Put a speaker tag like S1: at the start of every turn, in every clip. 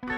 S1: Hey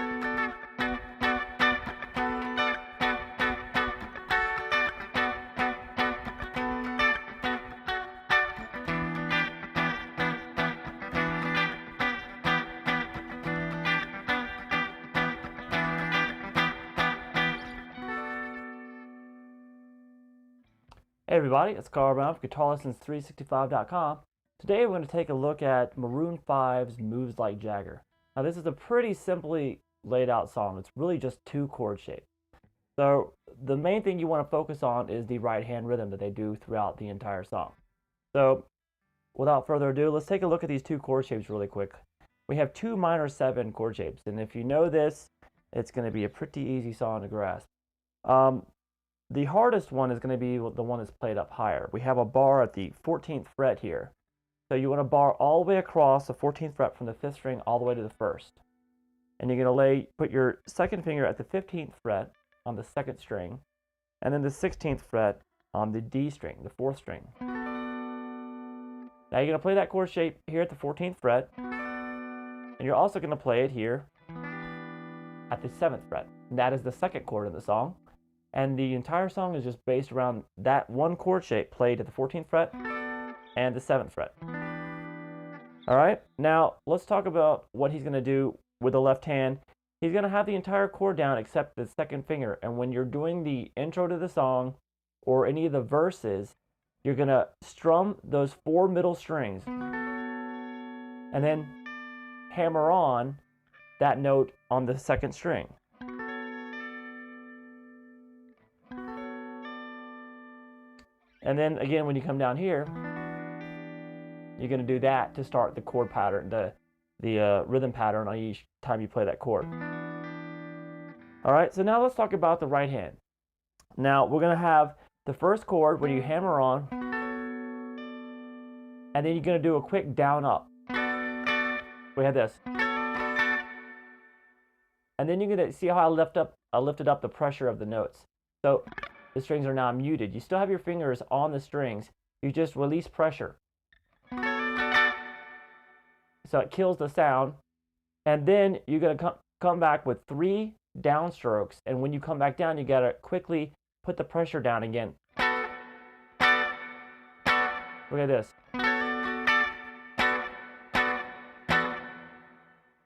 S1: everybody, it's Carl Brown from GuitarLessons365.com. Today we're going to take a look at Maroon 5's Moves Like Jagger. Now this is a pretty simply laid out song. It's really just two chord shapes. So the main thing you want to focus on is the right hand rhythm that they do throughout the entire song. So without further ado, let's take a look at these two chord shapes really quick. We have two minor 7 chord shapes, and if you know this, it's going to be a pretty easy song to grasp. The hardest one is going to be the one that's played up higher. We have a bar at the 14th fret here. So you want to bar all the way across the 14th fret from the 5th string all the way to the 1st. And you're going to put your second finger at the 15th fret on the 2nd string, and then the 16th fret on the D string, the 4th string. Now you're going to play that chord shape here at the 14th fret, and you're also going to play it here at the 7th fret. And that is the second chord in the song. And the entire song is just based around that one chord shape played at the 14th fret and the 7th fret. Alright, now let's talk about what he's going to do with the left hand. He's going to have the entire chord down except the second finger. And when you're doing the intro to the song or any of the verses, you're going to strum those 4 middle strings and then hammer on that note on the 2nd string. And then again, when you come down here, you're going to do that to start the chord pattern, the rhythm pattern on each time you play that chord. All right, so now let's talk about the right hand. Now we're going to have the first chord where you hammer on, and then you're going to do a quick down up. We have this. And then you're going to see how I lifted up the pressure of the notes. So the strings are now muted. You still have your fingers on the strings. You just release pressure. So it kills the sound. And then you're going to come back with 3 downstrokes. And when you come back down, you got to quickly put the pressure down again. Look at this.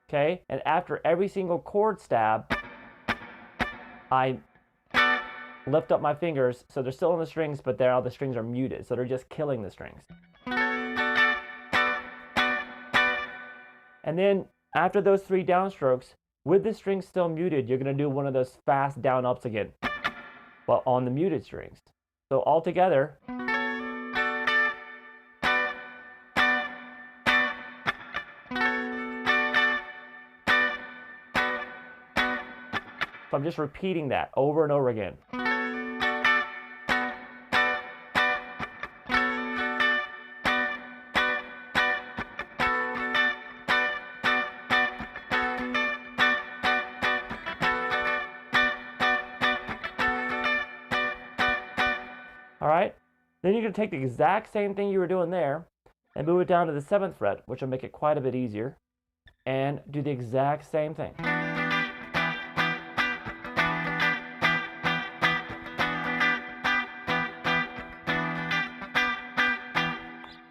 S1: Okay? And after every single chord stab, I lift up my fingers, so they're still on the strings, but now the strings are muted, so they're just killing the strings. And then after those 3 downstrokes, with the strings still muted, you're going to do one of those fast down ups again, but on the muted strings. So all together, so I'm just repeating that over and over again. Alright, then you're going to take the exact same thing you were doing there and move it down to the 7th fret, which will make it quite a bit easier, and do the exact same thing.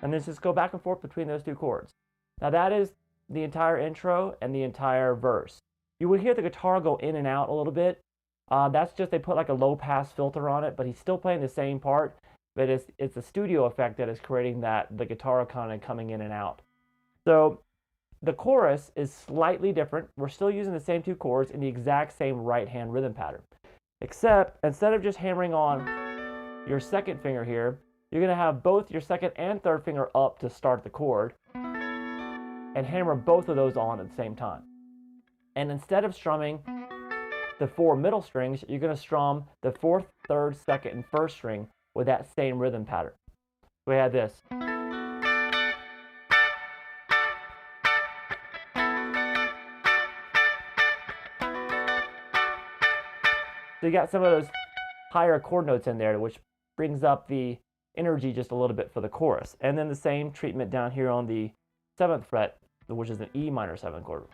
S1: And then just go back and forth between those 2 chords. Now that is the entire intro and the entire verse. You would hear the guitar go in and out a little bit. That's just they put like a low pass filter on it, but he's still playing the same part, but it's a studio effect that is creating the guitar kind of coming in and out. So the chorus is slightly different. We're still using the same 2 chords in the exact same right hand rhythm pattern, except instead of just hammering on your second finger here, you're going to have both your second and third finger up to start the chord and hammer both of those on at the same time. And instead of strumming the 4 middle strings, you're going to strum the 4th, 3rd, 2nd, and 1st string with that same rhythm pattern. We have this. So you got some of those higher chord notes in there, which brings up the energy just a little bit for the chorus. And then the same treatment down here on the 7th fret, which is an E minor 7 chord.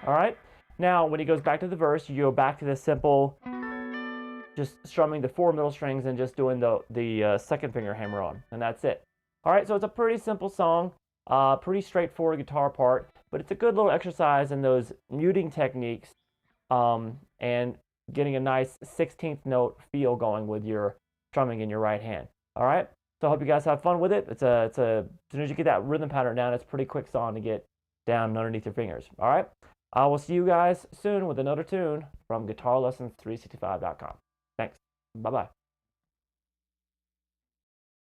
S1: All right. Now, when he goes back to the verse, you go back to the simple, just strumming the 4 middle strings and just doing the second finger hammer on, and that's it. All right, so it's a pretty simple song, pretty straightforward guitar part, but it's a good little exercise in those muting techniques, and getting a nice 16th note feel going with your strumming in your right hand. All right, so I hope you guys have fun with it. As soon as you get that rhythm pattern down, it's a pretty quick song to get down underneath your fingers. All right, I will see you guys soon with another tune from GuitarLessons365.com. Thanks. Bye-bye.